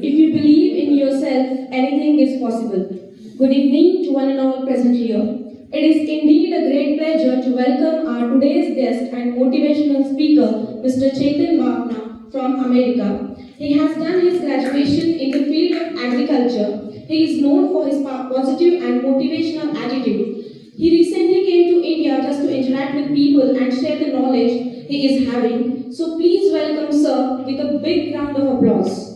If you believe in yourself, anything is possible. Good evening to one and all present here. It is indeed a great pleasure to welcome our today's guest and motivational speaker, Mr. Chetan Bhavna from America. He has done his graduation in the field of agriculture. He is known for his positive and motivational attitude. He recently came to India just to interact with people and share the knowledge he is having. So please welcome sir with a big round of applause.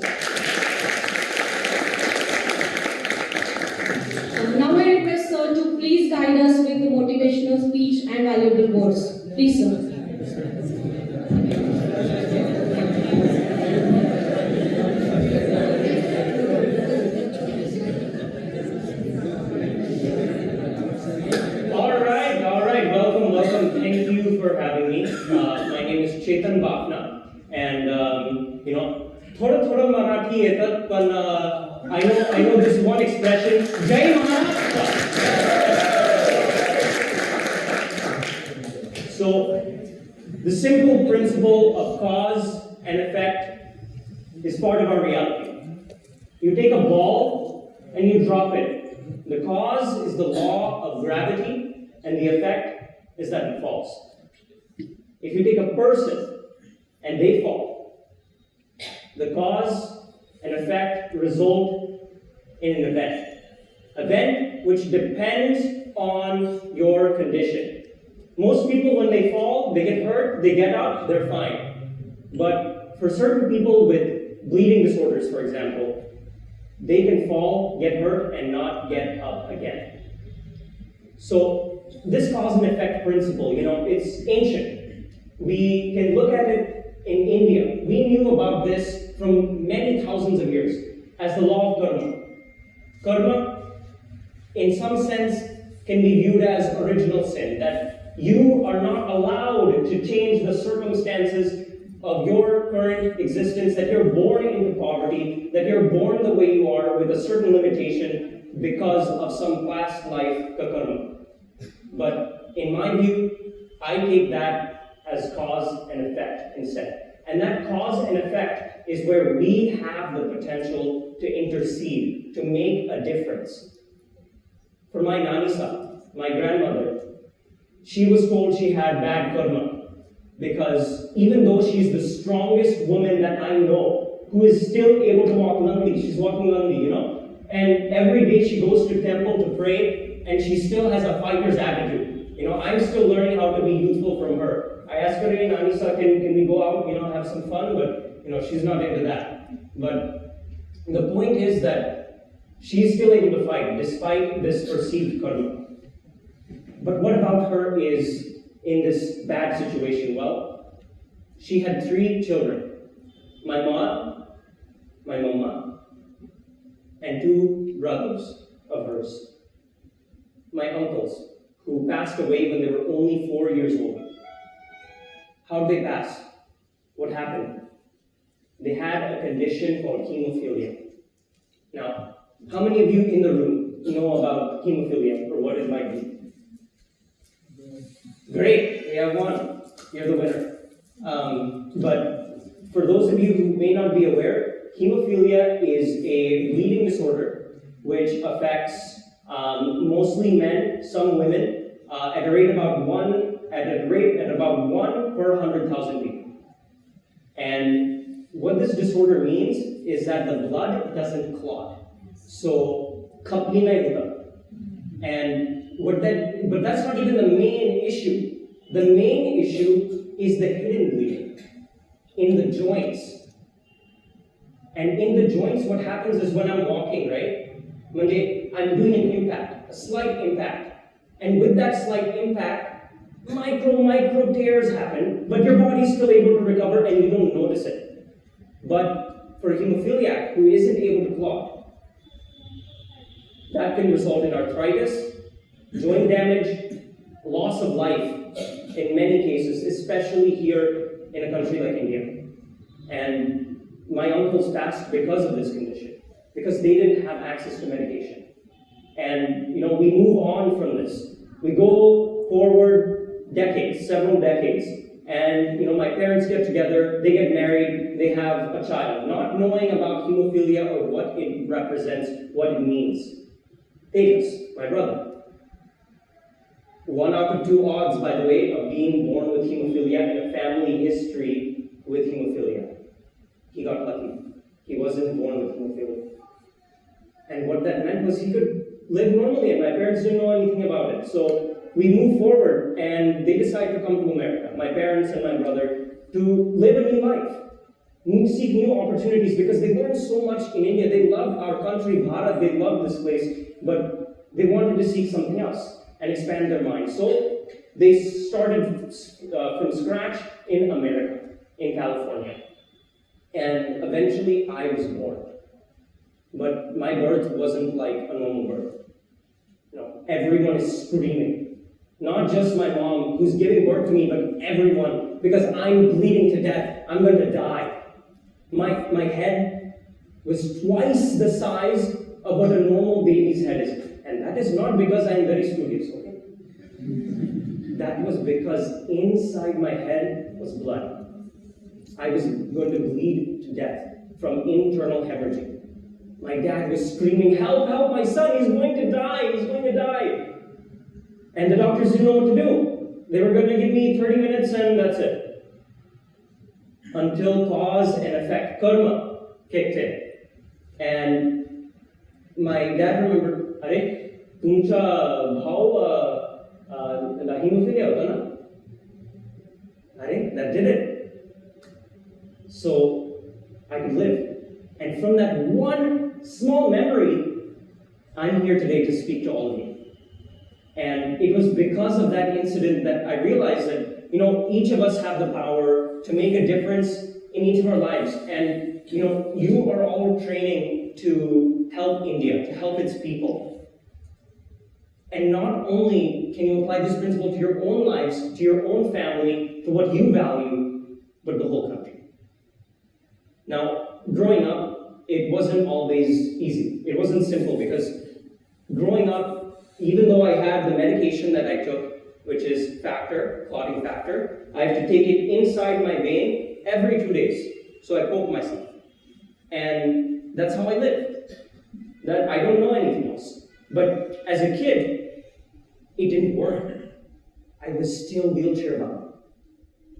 Now I request sir to please guide us with the motivational speech and valuable words. Please sir. Thank you for having me. My name is Chetan Bhavna, and thoda Marathi yetat, but I know this one expression. Jai Maharashtra. So, the simple principle of cause and effect is part of our reality. You take a ball and you drop it. The cause is the law of gravity, and the effect is that it falls. If you take a person and they fall, the cause and effect result in an event which depends on your condition. Most people, when they fall, they get hurt, they get up, they're fine. But for certain people with bleeding disorders, for example, they can fall, get hurt, and not get up again. So, this cause and effect principle, it's ancient. We can look at it in India. We knew about this from many thousands of years as the law of karma. Karma, in some sense, can be viewed as original sin, that you are not allowed to change the circumstances of your current existence, that you're born into poverty, that you're born the way you are with a certain limitation because of some past life karma. But in my view, I take that as cause and effect instead. And that cause and effect is where we have the potential to intercede, to make a difference. For my Nanisa, my grandmother, she was told she had bad karma because even though she's the strongest woman that I know who is still able to walk lungli, she's walking lungli, and every day she goes to temple to pray, and she still has a fighter's attitude. I'm still learning how to be youthful from her. I asked her, hey, Anisa, can we go out, have some fun? But, she's not into that. But the point is that she's still able to fight despite this perceived karma. But what about her is in this bad situation? Well, she had 3 children. My mom, my mama, and 2 brothers of hers. My uncles, who passed away when they were only 4 years old. How did they pass? What happened? They had a condition called hemophilia. Now, how many of you in the room know about hemophilia or what it might be? Great, we have one. You're the winner. But for those of you who may not be aware, hemophilia is a bleeding disorder which affects mostly men, some women, at a rate about one per 100,000 people. And what this disorder means is that the blood doesn't clot. So, and but that's not even the main issue. The main issue is the hidden bleeding in the joints. And in the joints, what happens is when I'm walking, right? I'm doing an impact, a slight impact. And with that slight impact, micro tears happen, but your body's still able to recover and you don't notice it. But for a hemophiliac who isn't able to clot, that can result in arthritis, joint damage, loss of life in many cases, especially here in a country like India. And my uncles passed because of this condition, because they didn't have access to medication. And we move on from this. We go forward decades, several decades, and my parents get together, they get married, they have a child, not knowing about hemophilia or what it represents, what it means. Tejas, my brother. 1 out of 2 odds, by the way, of being born with hemophilia and a family history with hemophilia. He got lucky. He wasn't born with hemophilia. And what that meant was he could live normally, and my parents didn't know anything about it. So we moved forward, and they decided to come to America, my parents and my brother, to live a new life, seek new opportunities, because they learned so much in India. They love our country, Bharat, they love this place, but they wanted to seek something else and expand their minds. So they started from scratch in America, in California. And eventually I was born. But my birth wasn't like a normal birth. Everyone is screaming. Not just my mom, who's giving birth to me, but everyone, because I'm bleeding to death. I'm going to die. My head was twice the size of what a normal baby's head is. And that is not because I'm very studious, okay? That was because inside my head was blood. I was going to bleed to death from internal hemorrhaging. My dad was screaming, "Help, help, my son, he's going to die, he's going to die." And the doctors didn't know what to do. They were going to give me 30 minutes and that's it. Until cause and effect, karma, kicked in. And my dad remembered, "Are, tumcha bhau hemophilia hota na? Are, that did it." So I could live. And from that one small memory, I'm here today to speak to all of you. And it was because of that incident that I realized that, each of us have the power to make a difference in each of our lives. And, you are all training to help India, to help its people. And not only can you apply this principle to your own lives, to your own family, to what you value, but the whole country. Now, growing up, it wasn't always easy. It wasn't simple because growing up, even though I had the medication that I took, which is clotting factor, I have to take it inside my vein every 2 days. So I poke myself. And that's how I lived. That I don't know anything else. But as a kid, it didn't work. I was still wheelchair bound.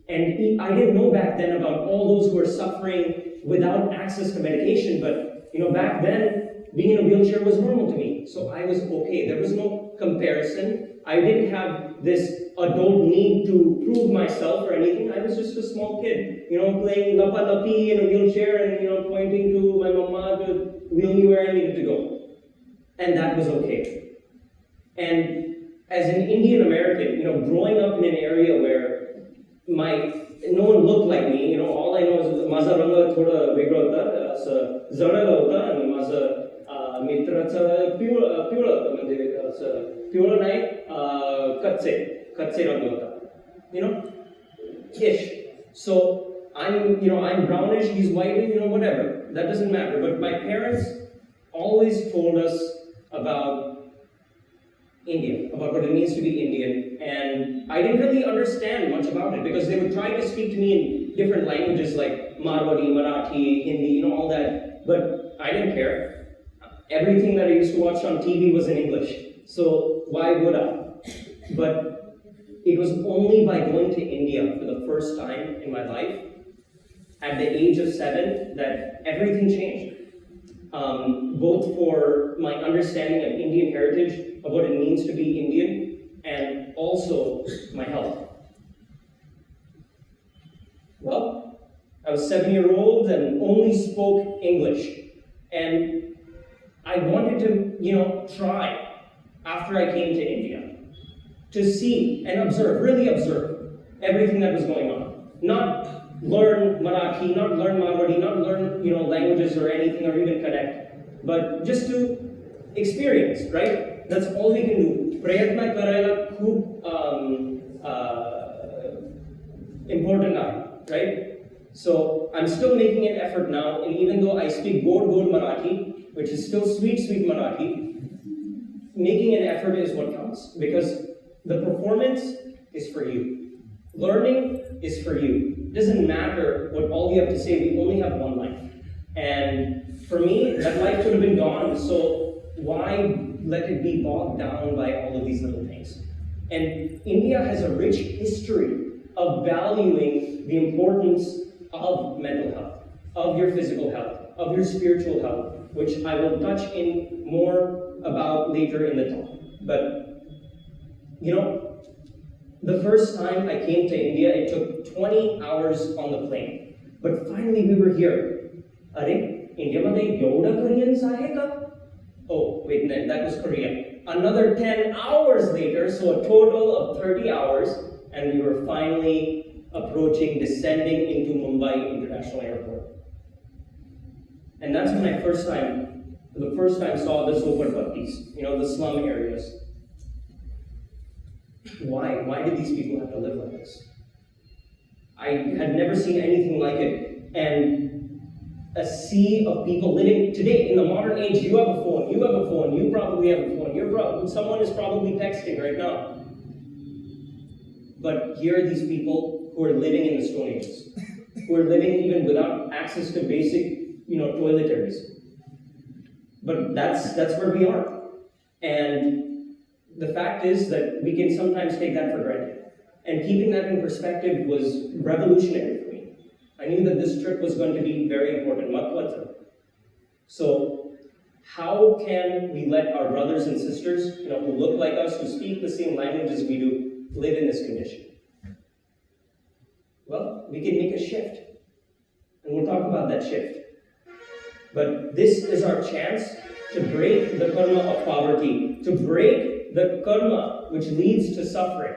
And I didn't know back then about all those who were suffering without access to medication, but back then, being in a wheelchair was normal to me. So I was okay. There was no comparison. I didn't have this adult need to prove myself or anything. I was just a small kid, playing lapa-lapi in a wheelchair and, pointing to my mama to wheel me where I needed to go. And that was okay. And as an Indian American, growing up in an area where no one looked like me, all I know is maza ranga thoda vegra hota, asa zada hota, and maza mitra cha pure pure nai katse ranga hota, ish. So I'm brownish, he's white, whatever. That doesn't matter. But my parents always told us about India, about what it means to be Indian, and I didn't really understand much about it because they would try to speak to me in different languages like Marwari, Marathi, Hindi, all that, but I didn't care. Everything that I used to watch on TV was in English, so why would I? But it was only by going to India for the first time in my life, at the age of 7, that everything changed. Both for my understanding of Indian heritage, of what it means to be Indian, and also my health. Well, I was 7-year-old and only spoke English. And I wanted to, try after I came to India to see and observe, really observe everything that was going on. Not learn Marathi, not learn Marwari, not learn, languages or anything or even connect, but just to experience, right? That's all we can do. Prayatna karayla khub important, right? So I'm still making an effort now, and even though I speak God Marathi, which is still sweet Marathi, making an effort is what counts, because the performance is for you. Learning is for you. It doesn't matter what all you have to say, we only have one life. And for me, that life could have been gone, so why let it be bogged down by all of these little things? And India has a rich history of valuing the importance of mental health, of your physical health, of your spiritual health, which I will touch in more about later in the talk. But, you know, the first time I came to India, it took 20 hours on the plane. But finally we were here. Are, India made Yoda Korean Sahika? Oh, wait, no, that was Korea. Another 10 hours later, so a total of 30 hours, and we were finally descending into Mumbai International Airport. And that's when I for the first time saw the Zoparpattis, you know, the slum areas. Why? Why did these people have to live like this? I had never seen anything like it. And a sea of people living today in the modern age. You have a phone, you probably have a phone, someone is probably texting right now. But here are these people who are living in the Stone Ages, who are living even without access to basic, toiletries. But that's where we are. And the fact is that we can sometimes take that for granted. And keeping that in perspective was revolutionary for me. I knew that this trip was going to be very important. So, how can we let our brothers and sisters, who look like us, who speak the same language as we do, live in this condition? Well, we can make a shift. And we'll talk about that shift. But this is our chance to break the karma of poverty, to break the karma which leads to suffering.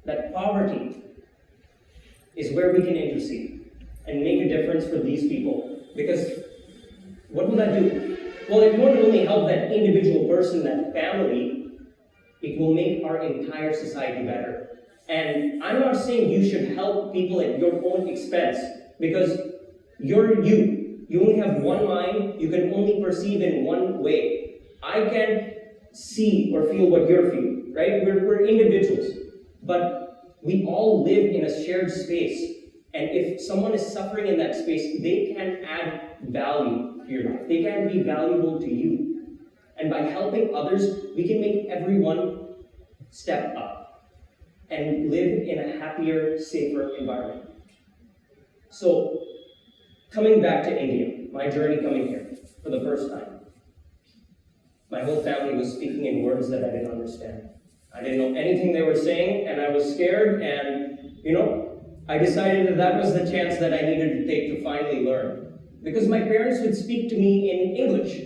That poverty is where we can intercede and make a difference for these people. Because what will that do? Well, it won't only help that individual person, that family, it will make our entire society better. And I'm not saying you should help people at your own expense, because you're you. You only have one mind, you can only perceive in one way. I can't see or feel what you're feeling, right? We're individuals. But we all live in a shared space. And if someone is suffering in that space, they can add value to your life. They can be valuable to you. And by helping others, we can make everyone step up and live in a happier, safer environment. So, coming back to India, my journey coming here for the first time, my whole family was speaking in words that I didn't understand. I didn't know anything they were saying, and I was scared, and, I decided that was the chance that I needed to take to finally learn. Because my parents would speak to me in English,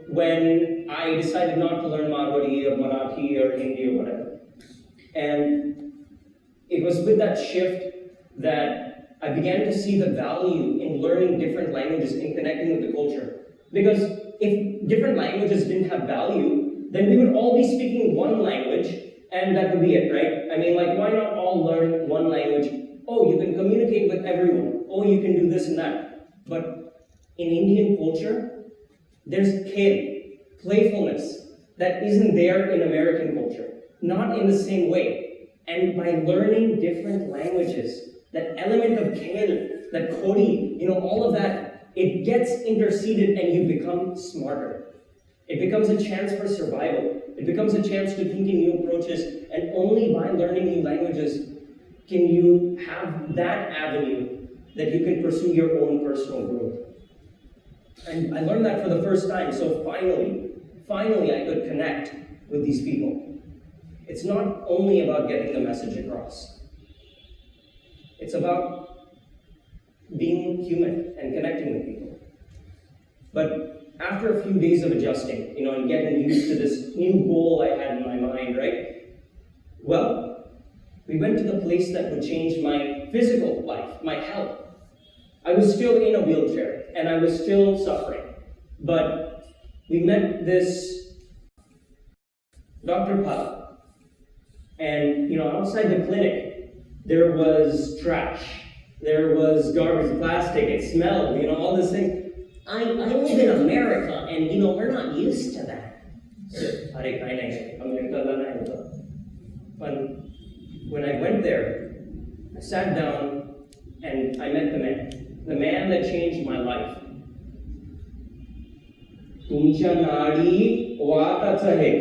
when I decided not to learn Marwari or Marathi or Hindi or whatever. And it was with that shift that I began to see the value in learning different languages and connecting with the culture. Because if different languages didn't have value, then we would all be speaking one language, and that would be it, right? I mean, why not all learn one language? Oh, you can communicate with everyone. Oh, you can do this and that. But in Indian culture, there's playfulness, that isn't there in American culture. Not in the same way. And by learning different languages, that element of khel, that kodi, all of that, it gets interceded and you become smarter. It becomes a chance for survival. It becomes a chance to think in new approaches, and only by learning new languages can you have that avenue that you can pursue your own personal growth. And I learned that for the first time, so finally I could connect with these people. It's not only about getting the message across. It's about being human and connecting with people. But after a few days of adjusting, and getting used to this new goal I had in my mind, right? Well, we went to the place that would change my physical life, my health. I was still in a wheelchair, and I was still suffering. But we met this Dr. Pal. And, outside the clinic, there was trash. There was garbage, plastic, it smelled, all these things. I live in America, and, we're not used to that. But when I went there, I sat sat down and I met the man that changed my life. तुमच्या नाडी वाताचं आहे.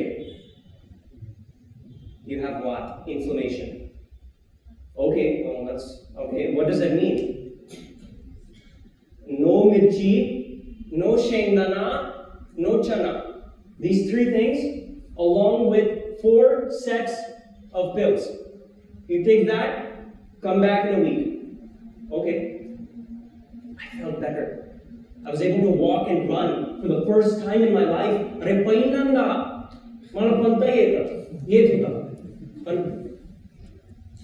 You have what? Inflammation. Okay, well that's okay. What does that mean? No mirchi, no shengdana, no chana. These three things, along with 4 sets of pills. You take that, come back in a week. Okay. I felt better. I was able to walk and run for the first time in my life. Are pahinanda, mala panta yet hota.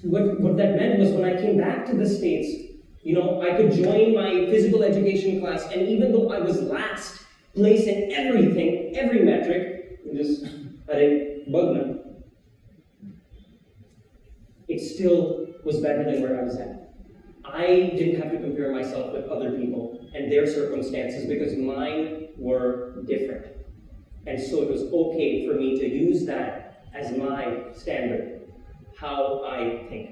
What that meant was when I came back to the States, you know, I could join my physical education class, and even though I was last place in everything, every metric, just bagna, it still was better than where I was at. I didn't have to compare myself with other people and their circumstances because mine were different. And so it was okay for me to use that as my standard, how I think.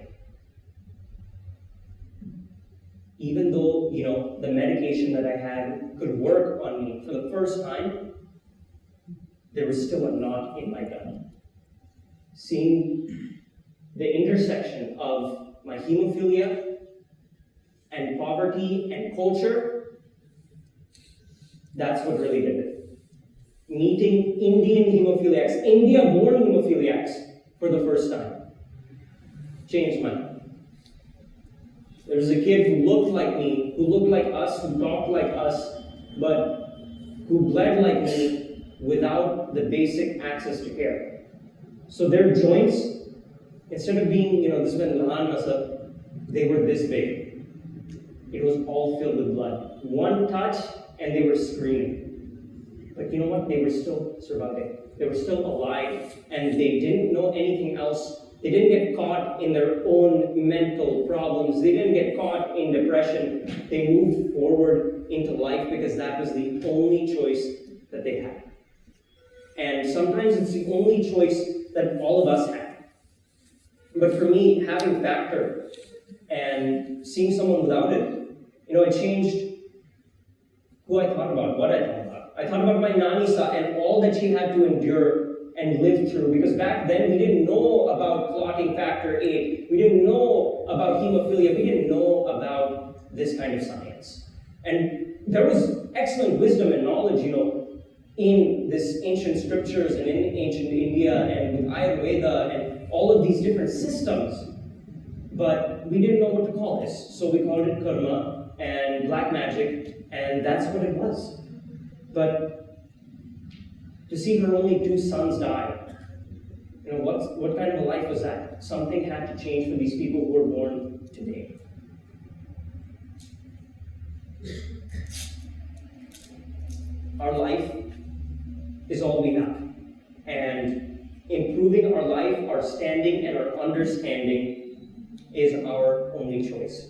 Even though, you know, the medication that I had could work on me for the first time, there was still a knot in my gut. Seeing the intersection of my hemophilia and poverty and culture, that's what really did it. Meeting Indian hemophiliacs, India-born hemophiliacs for the first time, changed my life. There was a kid who looked like me, who looked like us, who talked like us, but who bled like me without the basic access to care. So their joints, instead of being, you know, this one lahan masa, they were this big. It was all filled with blood. One touch and they were screaming. But you know what? They were still surviving. They were still alive, and they didn't know anything else. They didn't get caught in their own mental problems. They didn't get caught in depression. They moved forward into life because that was the only choice that they had. And sometimes it's the only choice that all of us have. But for me, having Factor and seeing someone without it, you know, it changed who I thought about, what I thought about. I thought about my Nanisa and all that she had to endure and live through, because back then we didn't know about clotting factor 8, we didn't know about hemophilia, we didn't know about this kind of science. And there was excellent wisdom and knowledge, you know, in this ancient scriptures and in ancient India and with Ayurveda and all of these different systems, but we didn't know what to call this, so we called it karma and black magic, and that's what it was. But to see her only 2 sons die, you know, what kind of a life was that? Something had to change for these people who were born today. Our life is all we have. And improving our life, our standing, and our understanding is our only choice.